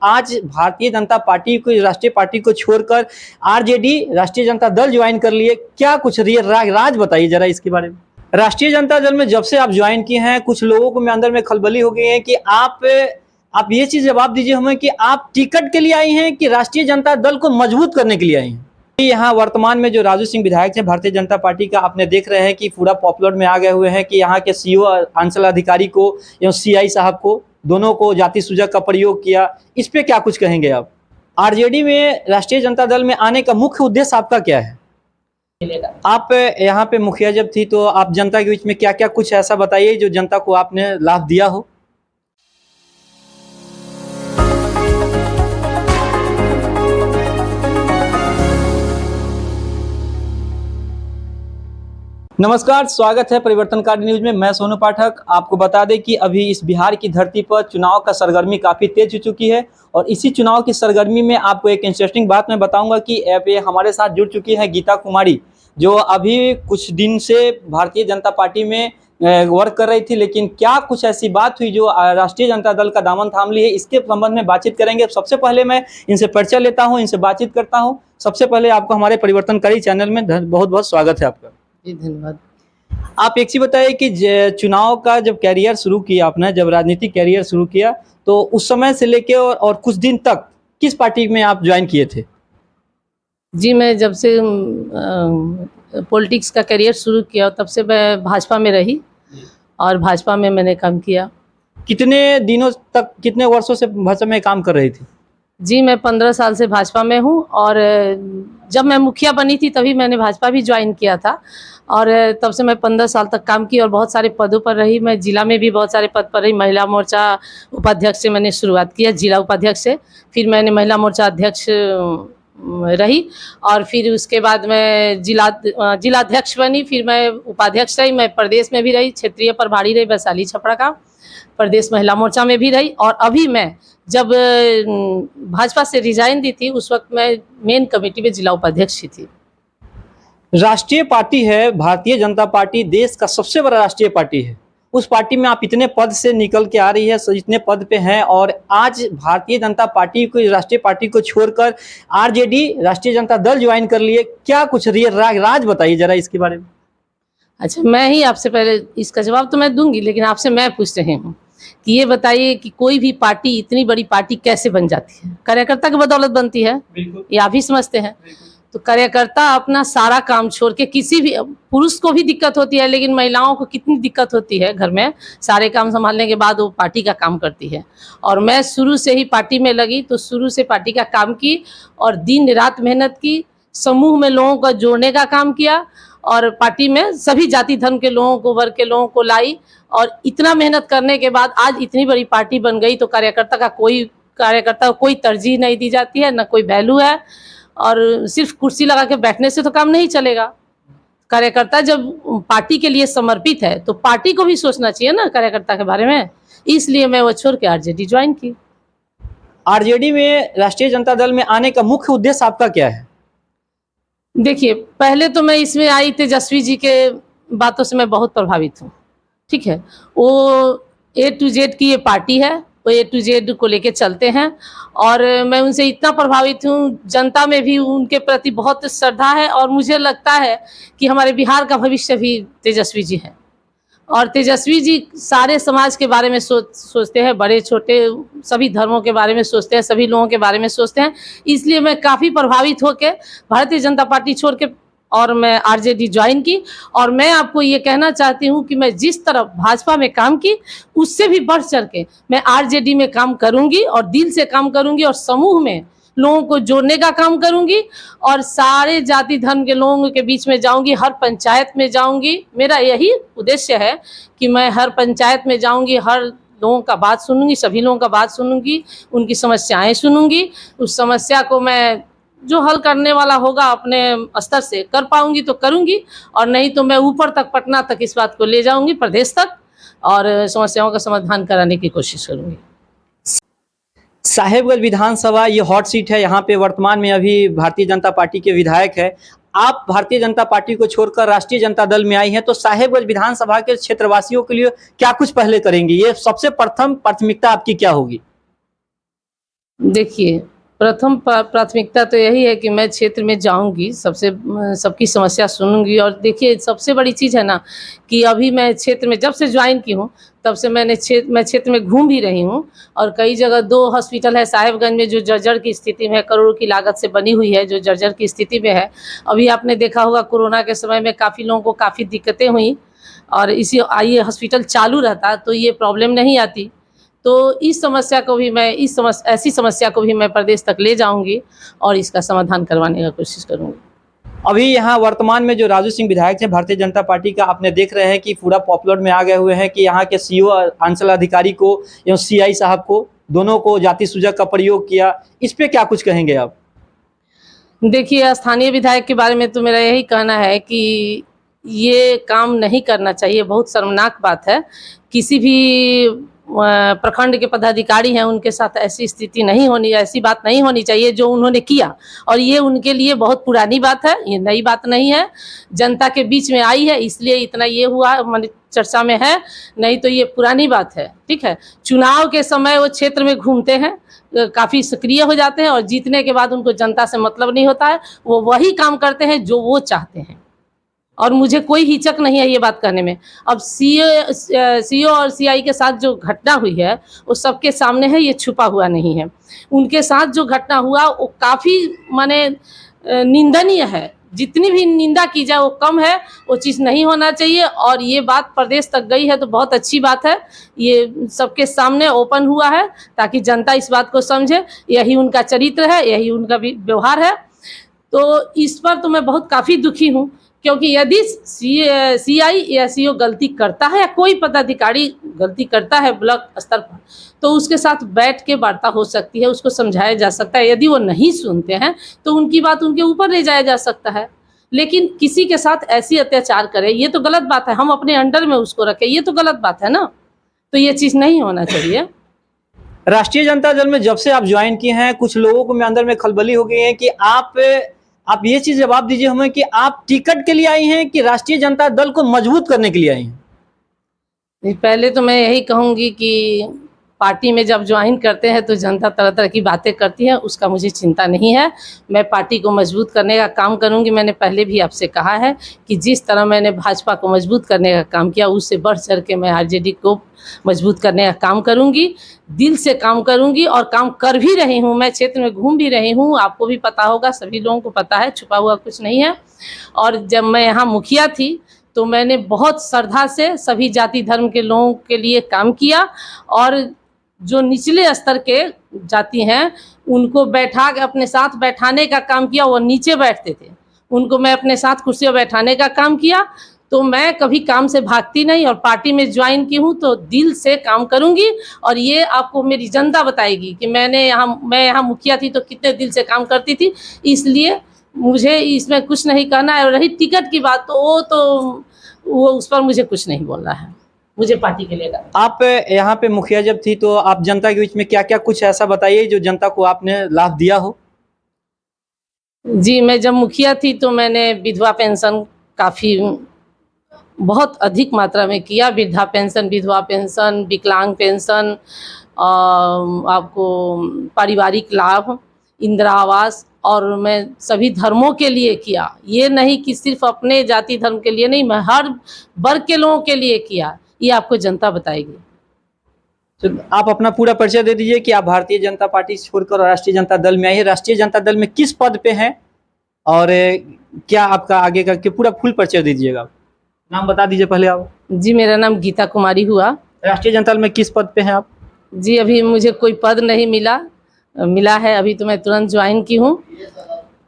आज भारतीय जनता पार्टी को, राष्ट्रीय पार्टी को छोड़कर आरजेडी राष्ट्रीय जनता दल ज्वाइन कर लिए। क्या कुछ राज बताइए जरा इसके बारे में। राष्ट्रीय जनता दल में जब से आप ज्वाइन किए हैं, कुछ लोगों को में अंदर में खलबली हो गई है कि आप ये चीज जवाब दीजिए हमें कि आप टिकट के लिए आई हैं कि राष्ट्रीय जनता दल को मजबूत करने के लिए आई हैं। यहाँ वर्तमान में जो राजू सिंह विधायक हैं भारतीय जनता पार्टी का, आपने देख रहे हैं कि पूरा पॉपुलर में आ गए हुए हैं कि यहाँ के सीईओ अंचल अधिकारी को एवं सीआई साहब को, दोनों को जाति सूचक का प्रयोग किया। इस पे क्या कुछ कहेंगे आप? आरजेडी में राष्ट्रीय जनता दल में आने का मुख्य उद्देश्य आपका क्या है? आप यहाँ पे मुखिया जब थी तो आप जनता के बीच में क्या क्या कुछ ऐसा बताइए जो जनता को आपने लाभ दिया हो। नमस्कार, स्वागत है परिवर्तनकारी न्यूज में। मैं सोनू पाठक। आपको बता दें कि अभी इस बिहार की धरती पर चुनाव का सरगर्मी काफ़ी तेज हो चुकी है और इसी चुनाव की सरगर्मी में आपको एक इंटरेस्टिंग बात मैं बताऊंगा कि पे हमारे साथ जुड़ चुकी है गीता कुमारी, जो अभी कुछ दिन से भारतीय जनता पार्टी में वर्क कर रही थी, लेकिन क्या कुछ ऐसी बात हुई जो राष्ट्रीय जनता दल का दामन थाम ली है, इसके संबंध में बातचीत करेंगे। सबसे पहले मैं इनसे परिचय लेता हूँ, इनसे बातचीत करता हूँ। सबसे पहले आपको हमारे परिवर्तनकारी चैनल में बहुत बहुत स्वागत है आपका। जी धन्यवाद। आप एक चीज बताइए कि चुनाव का जब कैरियर शुरू किया आपने, जब राजनीतिक कैरियर शुरू किया, तो उस समय से लेके और कुछ दिन तक किस पार्टी में आप ज्वाइन किए थे? जी, मैं जब से पॉलिटिक्स का करियर शुरू किया तब से मैं भाजपा में रही और भाजपा में मैंने काम किया। कितने दिनों तक, कितने वर्षों से भाजपा में काम कर रही थी? जी, मैं 15 साल से भाजपा में हूँ और जब मैं मुखिया बनी थी तभी मैंने भाजपा भी ज्वाइन किया था और तब से मैं 15 साल तक काम की और बहुत सारे पदों पर रही। मैं जिला में भी बहुत सारे पद पर रही। महिला मोर्चा उपाध्यक्ष से मैंने शुरुआत किया, जिला उपाध्यक्ष से, फिर मैंने महिला मोर्चा अध्यक्ष रही और फिर उसके बाद मैं जिलाध्यक्ष बनी, फिर मैं उपाध्यक्ष रही। मैं प्रदेश में भी रही, क्षेत्रीय प्रभारी रही वैशाली छपरा का, प्रदेश महिला मोर्चा में भी रही और अभी मैं जब भाजपा से रिजाइन दी थी उस वक्त मैं मेन कमेटी में जिला उपाध्यक्ष ही थी। राष्ट्रीय पार्टी है भारतीय जनता पार्टी, देश का सबसे बड़ा राष्ट्रीय पार्टी है। उस पार्टी में आप इतने पद से निकल के आ रही है, इतने पद पे हैं, और आज भारतीय जनता पार्टी को, राष्ट्रीय पार्टी को छोड़कर आरजेडी राष्ट्रीय जनता दल ज्वाइन कर लिए। क्या कुछ राज बताइए जरा इसके बारे में। अच्छा, मैं ही आपसे पहले इसका जवाब तो मैं दूंगी, लेकिन आपसे मैं पूछ रही हूँ कि ये बताइए कि कोई भी पार्टी, इतनी बड़ी पार्टी कैसे बन जाती है? कार्यकर्ता की बदौलत बनती है, ये आप ही समझते हैं। तो कार्यकर्ता अपना सारा काम छोड़ के, किसी भी पुरुष को भी दिक्कत होती है लेकिन महिलाओं को कितनी दिक्कत होती है घर में, सारे काम संभालने के बाद वो पार्टी का काम करती है। और मैं शुरू से ही पार्टी में लगी तो शुरू से पार्टी का काम की और दिन रात मेहनत की, समूह में लोगों को जोड़ने का काम किया और पार्टी में सभी जाति धर्म के लोगों को, वर्ग के लोगों को लाई और इतना मेहनत करने के बाद आज इतनी बड़ी पार्टी बन गई। तो कार्यकर्ता को कोई तरजीह नहीं दी जाती है, ना कोई वैल्यू है और सिर्फ कुर्सी लगा के बैठने से तो काम नहीं चलेगा। कार्यकर्ता जब पार्टी के लिए समर्पित है तो पार्टी को भी सोचना चाहिए ना कार्यकर्ता के बारे में, इसलिए मैं वो छोड़ के आरजेडी ज्वाइन की। आरजेडी में राष्ट्रीय जनता दल में आने का मुख्य उद्देश्य आपका क्या है? देखिए, पहले तो मैं इसमें आई तेजस्वी जी के बातों से मैं बहुत प्रभावित हूँ। ठीक है, वो A to Z की ये पार्टी है, वो A to Z को लेके चलते हैं और मैं उनसे इतना प्रभावित हूँ, जनता में भी उनके प्रति बहुत श्रद्धा है और मुझे लगता है कि हमारे बिहार का भविष्य भी तेजस्वी जी हैं और तेजस्वी जी सारे समाज के बारे में सोचते हैं, बड़े छोटे सभी धर्मों के बारे में सोचते हैं, सभी लोगों के बारे में सोचते हैं। इसलिए मैं काफ़ी प्रभावित होकर भारतीय जनता पार्टी छोड़ के और मैं आरजेडी ज्वाइन की और मैं आपको ये कहना चाहती हूँ कि मैं जिस तरह भाजपा में काम की उससे भी बढ़ चढ़ के मैं आरजेडी में काम करूँगी और दिल से काम करूँगी और समूह में लोगों को जोड़ने का काम करूंगी और सारे जाति धर्म के लोगों के बीच में जाऊंगी, हर पंचायत में जाऊंगी। मेरा यही उद्देश्य है कि मैं हर पंचायत में जाऊंगी, हर लोगों का बात सुनूंगी, सभी लोगों का बात सुनूंगी, उनकी समस्याएं सुनूंगी, उस समस्या को मैं जो हल करने वाला होगा अपने स्तर से कर पाऊंगी तो करूंगी और नहीं तो मैं ऊपर तक, पटना तक इस बात को ले जाऊंगी, प्रदेश तक, और समस्याओं का समाधान कराने की कोशिश करूंगी। साहेबगंज विधानसभा ये हॉट सीट है, यहाँ पे वर्तमान में अभी भारतीय जनता पार्टी के विधायक है। आप भारतीय जनता पार्टी को छोड़कर राष्ट्रीय जनता दल में आई हैं, तो साहेबगंज विधानसभा के क्षेत्रवासियों के लिए क्या कुछ पहले करेंगी? ये सबसे प्रथम प्राथमिकता आपकी क्या होगी? देखिए, प्रथम प्राथमिकता तो यही है कि मैं क्षेत्र में जाऊँगी, सबकी समस्या सुनूँगी। और देखिए, सबसे बड़ी चीज़ है ना कि अभी मैं क्षेत्र में जब से जॉइन की हूँ, तब से मैं क्षेत्र में घूम भी रही हूँ। और कई जगह 2 हॉस्पिटल है साहेबगंज में जो जर्जर की स्थिति में है, करोड़ों की लागत से बनी हुई है, जो जर्जर की स्थिति में है। अभी आपने देखा होगा कोरोना के समय में काफ़ी लोगों को काफ़ी दिक्कतें हुई, और ये हॉस्पिटल चालू रहता तो ये प्रॉब्लम नहीं आती। तो ऐसी समस्या को भी मैं प्रदेश तक ले जाऊँगी और इसका समाधान करवाने का कोशिश करूँगी। अभी यहाँ वर्तमान में जो राजू सिंह विधायक हैं भारतीय जनता पार्टी का, आपने देख रहे हैं कि पूरा पॉपुलर में आ गए हुए हैं कि यहाँ के सीईओ अंचल अधिकारी को एवं सीआई साहब को, दोनों को जाति सूचक का प्रयोग किया। इस पे क्या कुछ कहेंगे आप? देखिए, स्थानीय विधायक के बारे में तो मेरा यही कहना है कि ये काम नहीं करना चाहिए, बहुत शर्मनाक बात है। किसी भी प्रखंड के पदाधिकारी हैं, उनके साथ ऐसी बात नहीं होनी चाहिए जो उन्होंने किया। और ये उनके लिए बहुत पुरानी बात है, ये नई बात नहीं है। जनता के बीच में आई है इसलिए इतना ये हुआ, माने चर्चा में है, नहीं तो ये पुरानी बात है, ठीक है। चुनाव के समय वो क्षेत्र में घूमते हैं, काफ़ी सक्रिय हो जाते हैं, और जीतने के बाद उनको जनता से मतलब नहीं होता है। वो वही काम करते हैं जो वो चाहते हैं, और मुझे कोई हिचक नहीं है ये बात कहने में। अब सीईओ और सीआई के साथ जो घटना हुई है वो सबके सामने है, ये छुपा हुआ नहीं है। उनके साथ जो घटना हुआ वो काफ़ी माने निंदनीय है। जितनी भी निंदा की जाए वो कम है, वो चीज़ नहीं होना चाहिए। और ये बात प्रदेश तक गई है तो बहुत अच्छी बात है, ये सबके सामने ओपन हुआ है ताकि जनता इस बात को समझे। यही उनका चरित्र है, यही उनका व्यवहार है। तो इस पर तो मैं बहुत काफ़ी दुखी हूँ, क्योंकि यदि सीआई या सीईओ गलती करता है या कोई पदाधिकारी गलती करता है ब्लॉक स्तर पर, तो उसके साथ बैठ के वार्ता हो सकती है, उसको समझाया जा सकता है। यदि वो नहीं सुनते हैं तो उनकी बात उनके ऊपर ले जाया जा सकता है। लेकिन किसी के साथ ऐसी अत्याचार करे, ये तो गलत बात है। हम अपने अंडर में उसको रखें, ये तो गलत बात है ना। तो ये चीज़ नहीं होना चाहिए। राष्ट्रीय जनता दल में जब से आप ज्वाइन किए हैं, कुछ लोगों को में अंदर में खलबली हो गई है कि आप ये चीज जवाब दीजिए हमें कि आप टिकट के लिए आई हैं कि राष्ट्रीय जनता दल को मजबूत करने के लिए आई हैं? पहले तो मैं यही कहूँगी कि पार्टी में जब ज्वाइन करते हैं तो जनता तरह तरह की बातें करती है, उसका मुझे चिंता नहीं है। मैं पार्टी को मजबूत करने का काम करूँगी। मैंने पहले भी आपसे कहा है कि जिस तरह मैंने भाजपा को मजबूत करने का काम किया, उससे बढ़ चढ़ के मैं आरजेडी को मजबूत करने का काम करूँगी। दिल से काम करूँगी और काम कर भी रही हूँ। मैं क्षेत्र में घूम भी रही हूँ, आपको भी पता होगा, सभी लोगों को पता है, छुपा हुआ कुछ नहीं है। और जब मैं यहाँ मुखिया थी तो मैंने बहुत श्रद्धा से सभी जाति धर्म के लोगों के लिए काम किया, और जो निचले स्तर के जाति हैं उनको बैठा के अपने साथ बैठाने का काम किया। वो नीचे बैठते थे, उनको मैं अपने साथ कुर्सी पर बैठाने का काम किया। तो मैं कभी काम से भागती नहीं, और पार्टी में ज्वाइन की हूँ तो दिल से काम करूँगी। और ये आपको मेरी जनता बताएगी कि मैं यहाँ मुखिया थी तो कितने दिल से काम करती थी। इसलिए मुझे इसमें कुछ नहीं कहना है। और रही टिकट की बात, तो वो उस पर मुझे कुछ नहीं बोलना है, मुझे पार्टी के लिए करना। आप यहाँ पे मुखिया जब थी तो आप जनता के बीच में क्या क्या कुछ ऐसा बताइए जो जनता को आपने लाभ दिया हो? जी, मैं जब मुखिया थी तो मैंने विधवा पेंशन काफ़ी बहुत अधिक मात्रा में किया। वृद्धा पेंशन, विधवा पेंशन, विकलांग पेंशन, आपको पारिवारिक लाभ, इंदिरा आवास, और मैं सभी धर्मों के लिए किया। ये नहीं कि सिर्फ अपने जाति धर्म के लिए नहीं, मैं हर वर्ग के लोगों के लिए किया। ये आपको जनता बताएगी। तो आप अपना पूरा परिचय दे दीजिए कि आप भारतीय जनता पार्टी छोड़कर राष्ट्रीय जनता दल में आई है। राष्ट्रीय जनता दल में किस पद पे हैं और क्या आपका आगे का पूरा फुल परिचय दीजिएगा। नाम बता दीजिए पहले आप। जी, मेरा नाम गीता कुमारी हुआ। राष्ट्रीय जनता दल में किस पद पे हैं आप? जी, अभी मुझे कोई पद नहीं मिला है। अभी तो मैं तुरंत ज्वाइन की हूँ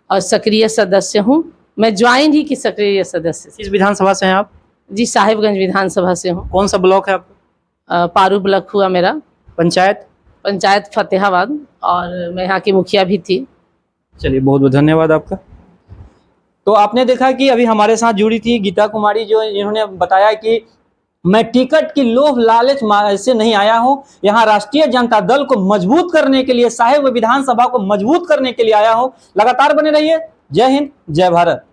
और सक्रिय सदस्य हूँ। मैं ज्वाइन ही की सक्रिय सदस्य। किस विधानसभा से हैं आप? जी, साहेबगंज विधानसभा से हूँ। कौन सा ब्लॉक है आपका? पारू ब्लॉक हुआ मेरा। पंचायत फतेहाबाद, और मैं यहाँ की मुखिया भी थी। चलिए, बहुत बहुत धन्यवाद आपका। तो आपने देखा कि अभी हमारे साथ जुड़ी थी गीता कुमारी, जो इन्होंने बताया कि मैं टिकट की लोभ लालच से नहीं आया हूं, यहां राष्ट्रीय जनता दल को मजबूत करने के लिए, साहेब विधानसभा को मजबूत करने के लिए आया हूं। लगातार बने रहिए। जय हिंद, जय भारत।